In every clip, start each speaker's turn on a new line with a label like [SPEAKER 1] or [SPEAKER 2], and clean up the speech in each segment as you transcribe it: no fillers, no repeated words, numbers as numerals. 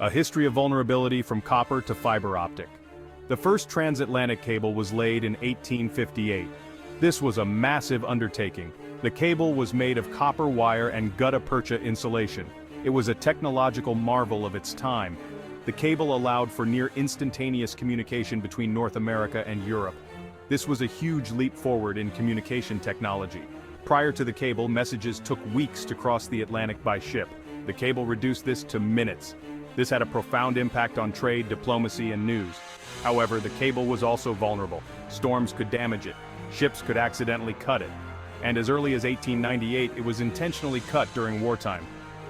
[SPEAKER 1] A history of vulnerability from copper to fiber optic. The first transatlantic cable was laid in 1858. This was a massive undertaking. The cable was made of copper wire and gutta percha insulation. It was a technological marvel of its time. The cable allowed for near instantaneous communication between North America and Europe. This was a huge leap forward in communication technology. Prior to the cable, messages took weeks to cross the Atlantic by ship. The cable reduced this to minutes. This had a profound impact on trade, diplomacy, and news. However, the cable was also vulnerable. Storms could damage it. Ships could accidentally cut it. And as early as 1898, it was intentionally cut during wartime.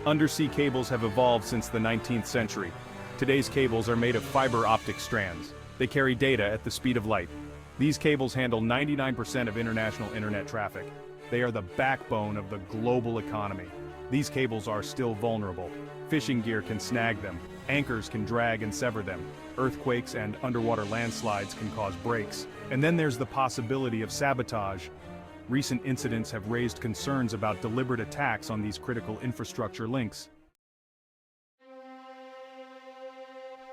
[SPEAKER 1] Undersea cables have evolved since the 19th century. Today's cables are made of fiber optic strands. They carry data at the speed of light. These cables handle 99% of international internet traffic. They are the backbone of the global economy. These cables are still vulnerable. Fishing gear can snag them. Anchors can drag and sever them. Earthquakes and underwater landslides can cause breaks. And then there's the possibility of sabotage. Recent incidents have raised concerns about deliberate attacks on these critical infrastructure links.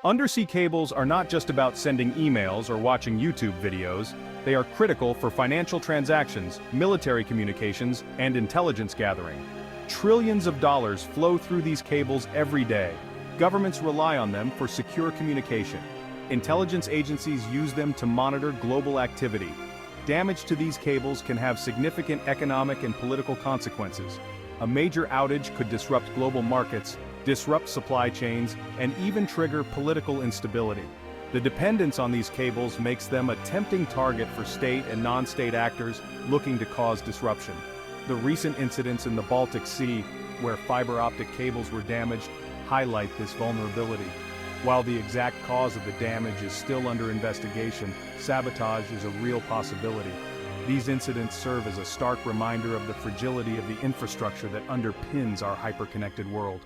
[SPEAKER 1] Undersea cables are not just about sending emails or watching YouTube videos. They are critical for financial transactions, military communications, and intelligence gathering. Trillions of dollars flow through these cables every day. Governments rely on them for secure communication. Intelligence agencies use them to monitor global activity. Damage to these cables can have significant economic and political consequences. A major outage could disrupt global markets, disrupt supply chains, and even trigger political instability. The dependence on these cables makes them a tempting target for state and non-state actors looking to cause disruption. The recent incidents in the Baltic Sea, where fiber optic cables were damaged, highlight this vulnerability. While the exact cause of the damage is still under investigation, sabotage is a real possibility. These incidents serve as a stark reminder of the fragility of the infrastructure that underpins our hyper-connected world.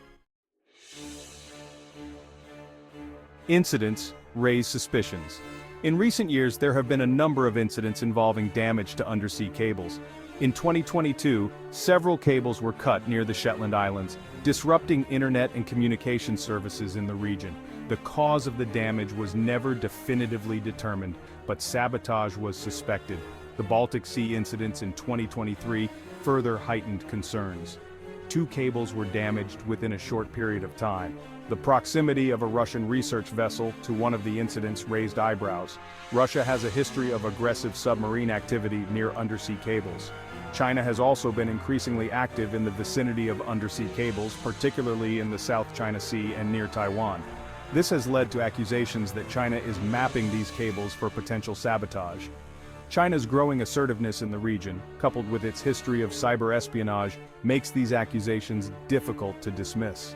[SPEAKER 1] Incidents raise suspicions. In recent years, there have been a number of incidents involving damage to undersea cables. In 2022, several cables were cut near the Shetland Islands, disrupting internet and communication services in the region. The cause of the damage was never definitively determined, but sabotage was suspected. The Baltic Sea incidents in 2023 further heightened concerns. 2 cables were damaged within a short period of time. The proximity of a Russian research vessel to one of the incidents raised eyebrows. Russia has a history of aggressive submarine activity near undersea cables. China has also been increasingly active in the vicinity of undersea cables, particularly in the South China Sea and near Taiwan. This has led to accusations that China is mapping these cables for potential sabotage. China's growing assertiveness in the region, coupled with its history of cyber espionage, makes these accusations difficult to dismiss.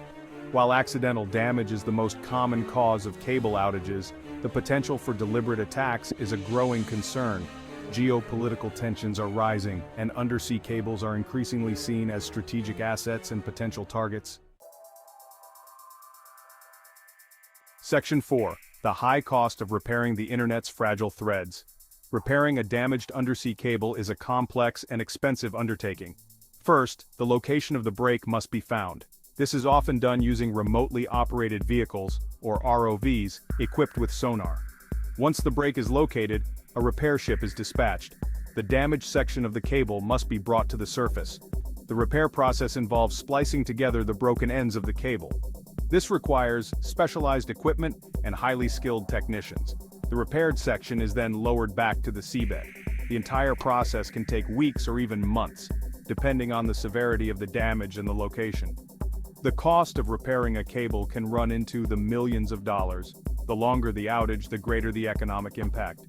[SPEAKER 1] While accidental damage is the most common cause of cable outages, the potential for deliberate attacks is a growing concern. Geopolitical tensions are rising, and undersea cables are increasingly seen as strategic assets and potential targets. Section 4. The high cost of repairing the Internet's fragile threads. Repairing a damaged undersea cable is a complex and expensive undertaking. First, the location of the break must be found. This is often done using remotely operated vehicles, or ROVs, equipped with sonar. Once the break is located, a repair ship is dispatched. The damaged section of the cable must be brought to the surface. The repair process involves splicing together the broken ends of the cable. This requires specialized equipment and highly skilled technicians. The repaired section is then lowered back to the seabed. The entire process can take weeks or even months, depending on the severity of the damage and the location. The cost of repairing a cable can run into the millions of dollars. The longer the outage, the greater the economic impact.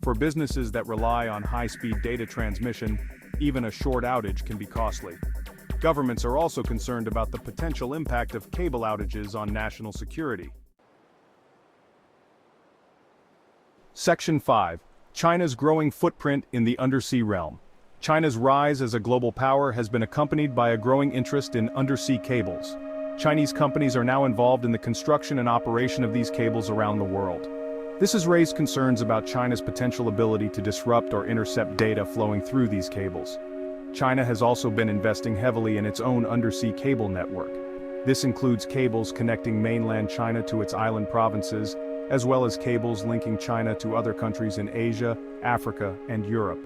[SPEAKER 1] For businesses that rely on high-speed data transmission, even a short outage can be costly. Governments are also concerned about the potential impact of cable outages on national security. Section 5. China's growing footprint in the undersea realm. China's rise as a global power has been accompanied by a growing interest in undersea cables. Chinese companies are now involved in the construction and operation of these cables around the world. This has raised concerns about China's potential ability to disrupt or intercept data flowing through these cables. China has also been investing heavily in its own undersea cable network. This includes cables connecting mainland China to its island provinces, as well as cables linking China to other countries in Asia, Africa, and Europe.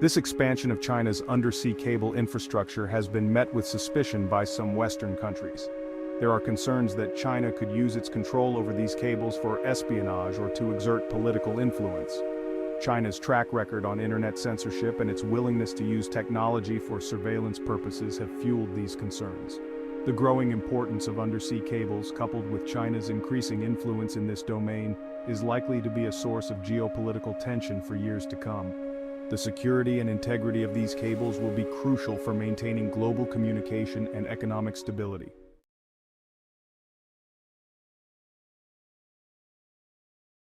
[SPEAKER 1] This expansion of China's undersea cable infrastructure has been met with suspicion by some Western countries. There are concerns that China could use its control over these cables for espionage or to exert political influence. China's track record on internet censorship and its willingness to use technology for surveillance purposes have fueled these concerns. The growing importance of undersea cables, coupled with China's increasing influence in this domain, is likely to be a source of geopolitical tension for years to come. The security and integrity of these cables will be crucial for maintaining global communication and economic stability.